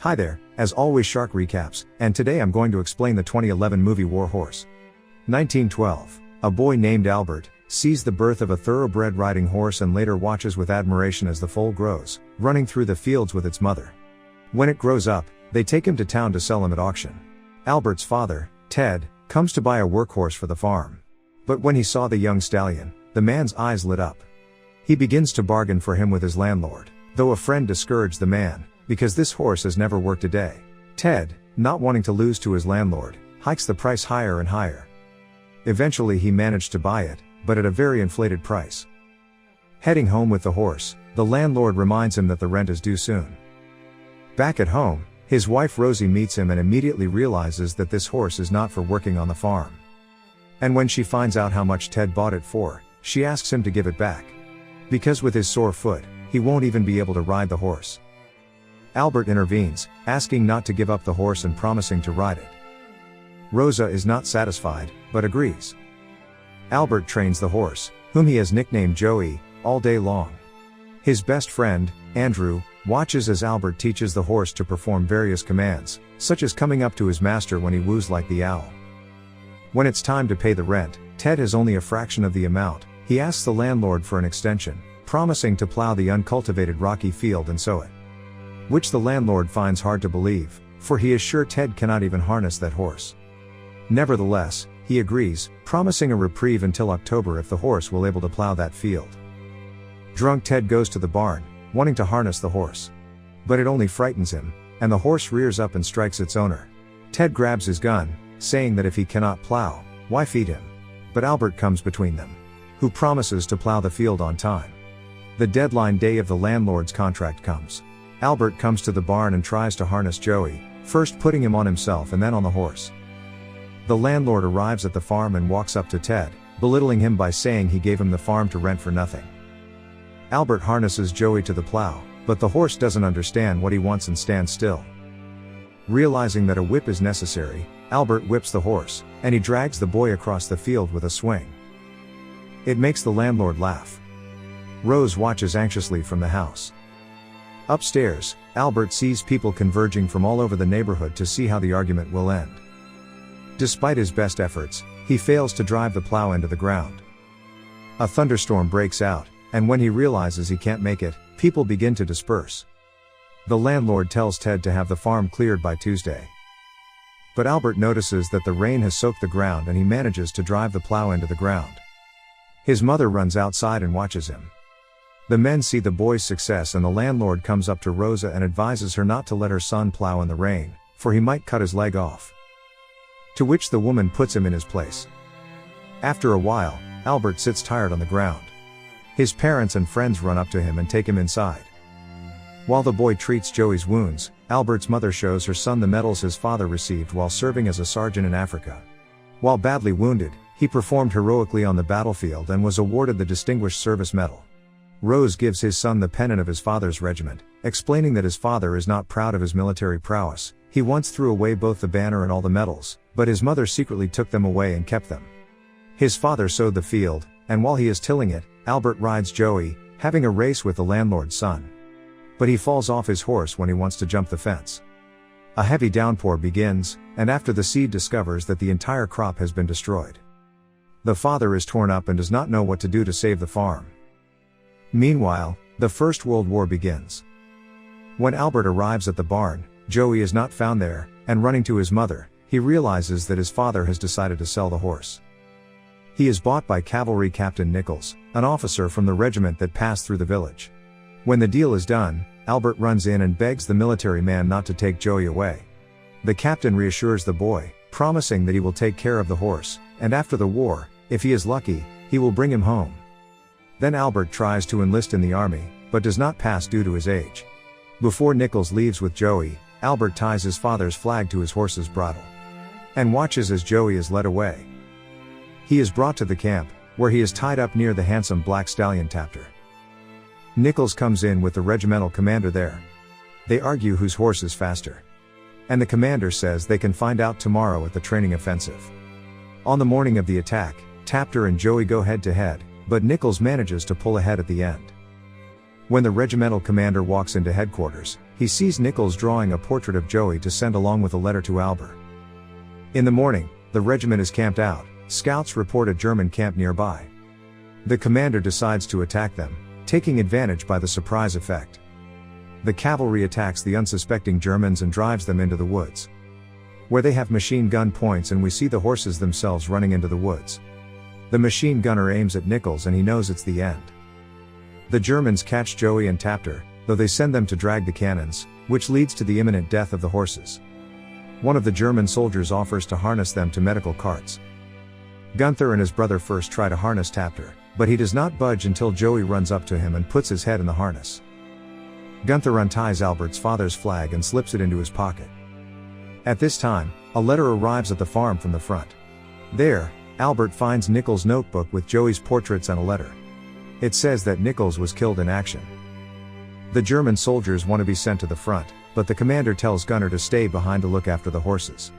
Hi there, as always Shark Recaps, and today I'm going to explain the 2011 movie War Horse. 1912. A boy named Albert sees the birth of a thoroughbred riding horse and later watches with admiration as the foal grows, running through the fields with its mother. When it grows up, they take him to town to sell him at auction. Albert's father, Ted, comes to buy a workhorse for the farm. But when he saw the young stallion, the man's eyes lit up. He begins to bargain for him with his landlord, though a friend discouraged the man, because this horse has never worked a day. Ted, not wanting to lose to his landlord, hikes the price higher and higher. Eventually he managed to buy it, but at a very inflated price. Heading home with the horse, the landlord reminds him that the rent is due soon. Back at home, his wife Rosie meets him and immediately realizes that this horse is not for working on the farm. And when she finds out how much Ted bought it for, she asks him to give it back. Because with his sore foot, he won't even be able to ride the horse. Albert intervenes, asking not to give up the horse and promising to ride it. Rosa is not satisfied, but agrees. Albert trains the horse, whom he has nicknamed Joey, all day long. His best friend, Andrew, watches as Albert teaches the horse to perform various commands, such as coming up to his master when he woos like the owl. When it's time to pay the rent, Ted has only a fraction of the amount. He asks the landlord for an extension, promising to plow the uncultivated rocky field and sow it. Which the landlord finds hard to believe, for he is sure Ted cannot even harness that horse. Nevertheless, he agrees, promising a reprieve until October if the horse will able to plow that field. Drunk Ted goes to the barn, wanting to harness the horse. But it only frightens him, and the horse rears up and strikes its owner. Ted grabs his gun, saying that if he cannot plow, why feed him? But Albert comes between them, who promises to plow the field on time. The deadline day of the landlord's contract comes. Albert comes to the barn and tries to harness Joey, first putting him on himself and then on the horse. The landlord arrives at the farm and walks up to Ted, belittling him by saying he gave him the farm to rent for nothing. Albert harnesses Joey to the plow, but the horse doesn't understand what he wants and stands still. Realizing that a whip is necessary, Albert whips the horse, and he drags the boy across the field with a swing. It makes the landlord laugh. Rose watches anxiously from the house. Upstairs, Albert sees people converging from all over the neighborhood to see how the argument will end. Despite his best efforts, he fails to drive the plow into the ground. A thunderstorm breaks out, and when he realizes he can't make it, people begin to disperse. The landlord tells Ted to have the farm cleared by Tuesday. But Albert notices that the rain has soaked the ground and he manages to drive the plow into the ground. His mother runs outside and watches him. The men see the boy's success and the landlord comes up to Rosa and advises her not to let her son plow in the rain, for he might cut his leg off. To which the woman puts him in his place. After a while, Albert sits tired on the ground. His parents and friends run up to him and take him inside. While the boy treats Joey's wounds, Albert's mother shows her son the medals his father received while serving as a sergeant in Africa. While badly wounded, he performed heroically on the battlefield and was awarded the Distinguished Service Medal. Rose gives his son the pennant of his father's regiment, explaining that his father is not proud of his military prowess. He once threw away both the banner and all the medals, but his mother secretly took them away and kept them. His father sowed the field, and while he is tilling it, Albert rides Joey, having a race with the landlord's son. But he falls off his horse when he wants to jump the fence. A heavy downpour begins, and after the seed discovers that the entire crop has been destroyed. The father is torn up and does not know what to do to save the farm. Meanwhile, the First World War begins. When Albert arrives at the barn, Joey is not found there, and running to his mother, he realizes that his father has decided to sell the horse. He is bought by Cavalry Captain Nichols, an officer from the regiment that passed through the village. When the deal is done, Albert runs in and begs the military man not to take Joey away. The captain reassures the boy, promising that he will take care of the horse, and after the war, if he is lucky, he will bring him home. Then Albert tries to enlist in the army, but does not pass due to his age. Before Nichols leaves with Joey, Albert ties his father's flag to his horse's bridle, and watches as Joey is led away. He is brought to the camp, where he is tied up near the handsome black stallion Tapter. Nichols comes in with the regimental commander there. They argue whose horse is faster. And the commander says they can find out tomorrow at the training offensive. On the morning of the attack, Tapter and Joey go head to head, but Nichols manages to pull ahead at the end. When the regimental commander walks into headquarters, he sees Nichols drawing a portrait of Joey to send along with a letter to Albert. In the morning, the regiment is camped out. Scouts report a German camp nearby. The commander decides to attack them, taking advantage by the surprise effect. The cavalry attacks the unsuspecting Germans and drives them into the woods, where they have machine gun points, and we see the horses themselves running into the woods. The machine gunner aims at Nichols and he knows it's the end. The Germans catch Joey and Tapter, though they send them to drag the cannons, which leads to the imminent death of the horses. One of the German soldiers offers to harness them to medical carts. Gunther and his brother first try to harness Tapter, but he does not budge until Joey runs up to him and puts his head in the harness. Gunther unties Albert's father's flag and slips it into his pocket. At this time, a letter arrives at the farm from the front. There, Albert finds Nichols' notebook with Joey's portraits and a letter. It says that Nichols was killed in action. The German soldiers want to be sent to the front, but the commander tells Gunnar to stay behind to look after the horses.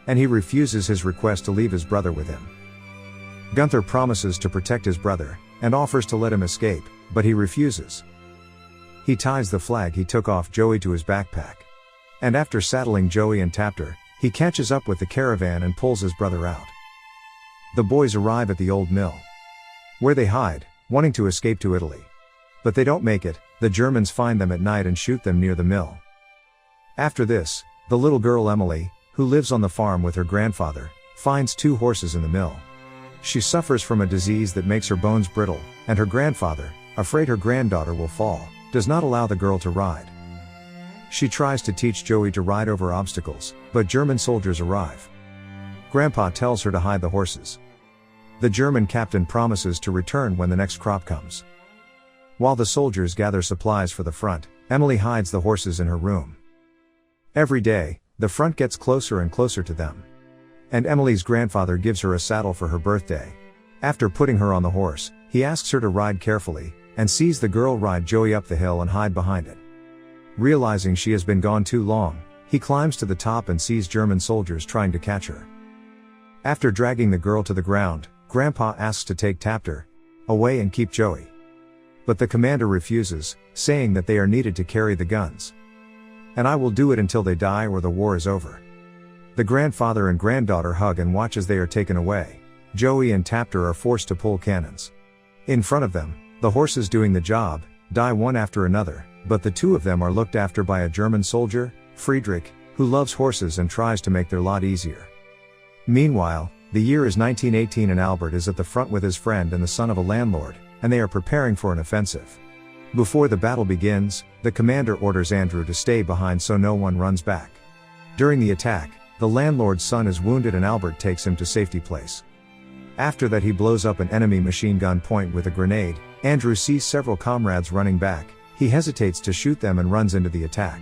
And he refuses his request to leave his brother with him. Gunther promises to protect his brother, and offers to let him escape, but he refuses. He ties the flag he took off Joey to his backpack. And after saddling Joey and Tapter, he catches up with the caravan and pulls his brother out. The boys arrive at the old mill, where they hide, wanting to escape to Italy. But they don't make it. The Germans find them at night and shoot them near the mill. After this, the little girl Emily, who lives on the farm with her grandfather, finds 2 horses in the mill. She suffers from a disease that makes her bones brittle, and her grandfather, afraid her granddaughter will fall, does not allow the girl to ride. She tries to teach Joey to ride over obstacles, but German soldiers arrive. Grandpa tells her to hide the horses. The German captain promises to return when the next crop comes. While the soldiers gather supplies for the front, Emily hides the horses in her room. Every day, the front gets closer and closer to them. And Emily's grandfather gives her a saddle for her birthday. After putting her on the horse, he asks her to ride carefully, and sees the girl ride Joey up the hill and hide behind it. Realizing she has been gone too long, he climbs to the top and sees German soldiers trying to catch her. After dragging the girl to the ground, Grandpa asks to take Tapter away and keep Joey. But the commander refuses, saying that they are needed to carry the guns. And I will do it until they die or the war is over. The grandfather and granddaughter hug and watch as they are taken away. Joey and Tapter are forced to pull cannons. In front of them, the horses doing the job, die one after another, but the 2 of them are looked after by a German soldier, Friedrich, who loves horses and tries to make their lot easier. Meanwhile, the year is 1918 and Albert is at the front with his friend and the son of a landlord, and they are preparing for an offensive. Before the battle begins, the commander orders Andrew to stay behind so no one runs back. During the attack, the landlord's son is wounded and Albert takes him to safety place. After that he blows up an enemy machine gun point with a grenade. Andrew sees several comrades running back. He hesitates to shoot them and runs into the attack.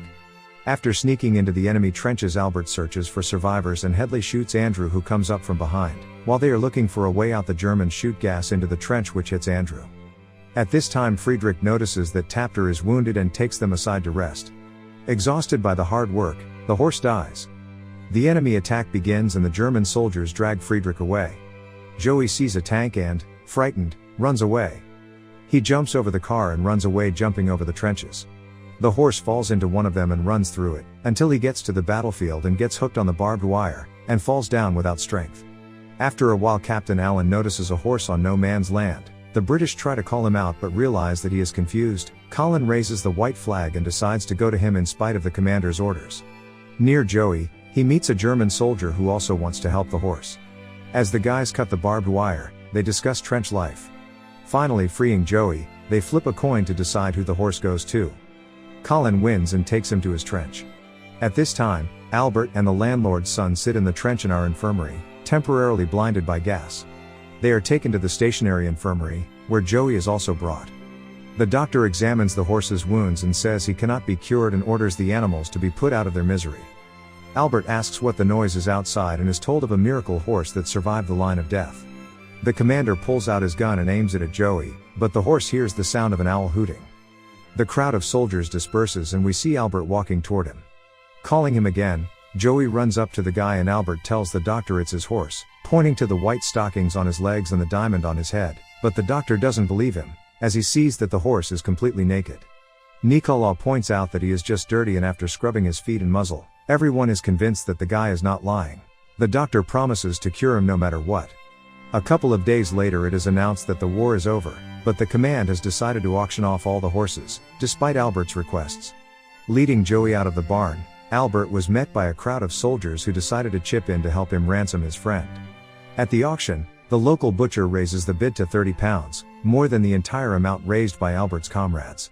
After sneaking into the enemy trenches, Albert searches for survivors and Headley shoots Andrew, who comes up from behind. While they are looking for a way out, the Germans shoot gas into the trench which hits Andrew. At this time Friedrich notices that Tapter is wounded and takes them aside to rest. Exhausted by the hard work, the horse dies. The enemy attack begins and the German soldiers drag Friedrich away. Joey sees a tank and, frightened, runs away. He jumps over the car and runs away, jumping over the trenches. The horse falls into one of them and runs through it, until he gets to the battlefield and gets hooked on the barbed wire, and falls down without strength. After a while Captain Allen notices a horse on no man's land. The British try to call him out but realize that he is confused. Colin raises the white flag and decides to go to him in spite of the commander's orders. Near Joey, he meets a German soldier who also wants to help the horse. As the guys cut the barbed wire, they discuss trench life. Finally freeing Joey, they flip a coin to decide who the horse goes to. Colin wins and takes him to his trench. At this time, Albert and the landlord's son sit in the trench in our infirmary, temporarily blinded by gas. They are taken to the stationary infirmary, where Joey is also brought. The doctor examines the horse's wounds and says he cannot be cured and orders the animals to be put out of their misery. Albert asks what the noise is outside and is told of a miracle horse that survived the line of death. The commander pulls out his gun and aims it at Joey, but the horse hears the sound of an owl hooting. The crowd of soldiers disperses and we see Albert walking toward him. Calling him again, Joey runs up to the guy and Albert tells the doctor it's his horse, pointing to the white stockings on his legs and the diamond on his head, but the doctor doesn't believe him, as he sees that the horse is completely naked. Nicola points out that he is just dirty, and after scrubbing his feet and muzzle, everyone is convinced that the guy is not lying. The doctor promises to cure him no matter what. A couple of days later it is announced that the war is over, but the command has decided to auction off all the horses, despite Albert's requests. Leading Joey out of the barn, Albert was met by a crowd of soldiers who decided to chip in to help him ransom his friend. At the auction, the local butcher raises the bid to £30, more than the entire amount raised by Albert's comrades.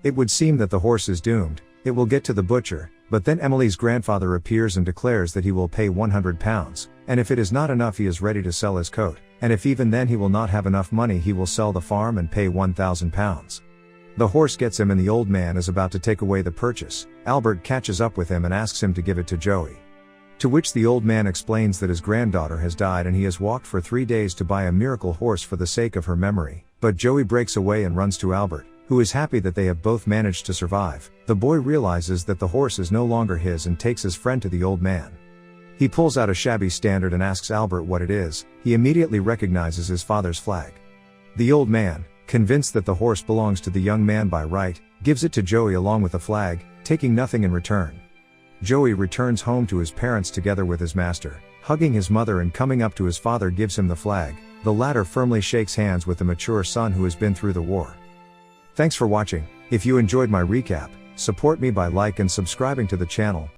It would seem that the horse is doomed. It will get to the butcher, but then Emily's grandfather appears and declares that he will pay £100, and if it is not enough he is ready to sell his coat, and if even then he will not have enough money he will sell the farm and pay £1,000. The horse gets him and the old man is about to take away the purchase. Albert catches up with him and asks him to give it to Joey. To which the old man explains that his granddaughter has died and he has walked for 3 days to buy a miracle horse for the sake of her memory, but Joey breaks away and runs to Albert, who is happy that they have both managed to survive. The boy realizes that the horse is no longer his and takes his friend to the old man. He pulls out a shabby standard and asks Albert what it is. He immediately recognizes his father's flag. The old man, convinced that the horse belongs to the young man by right, gives it to Joey along with the flag, taking nothing in return. Joey returns home to his parents together with his master, hugging his mother and coming up to his father gives him the flag. The latter firmly shakes hands with the mature son who has been through the war. Thanks for watching. If you enjoyed my recap, support me by like and subscribing to the channel.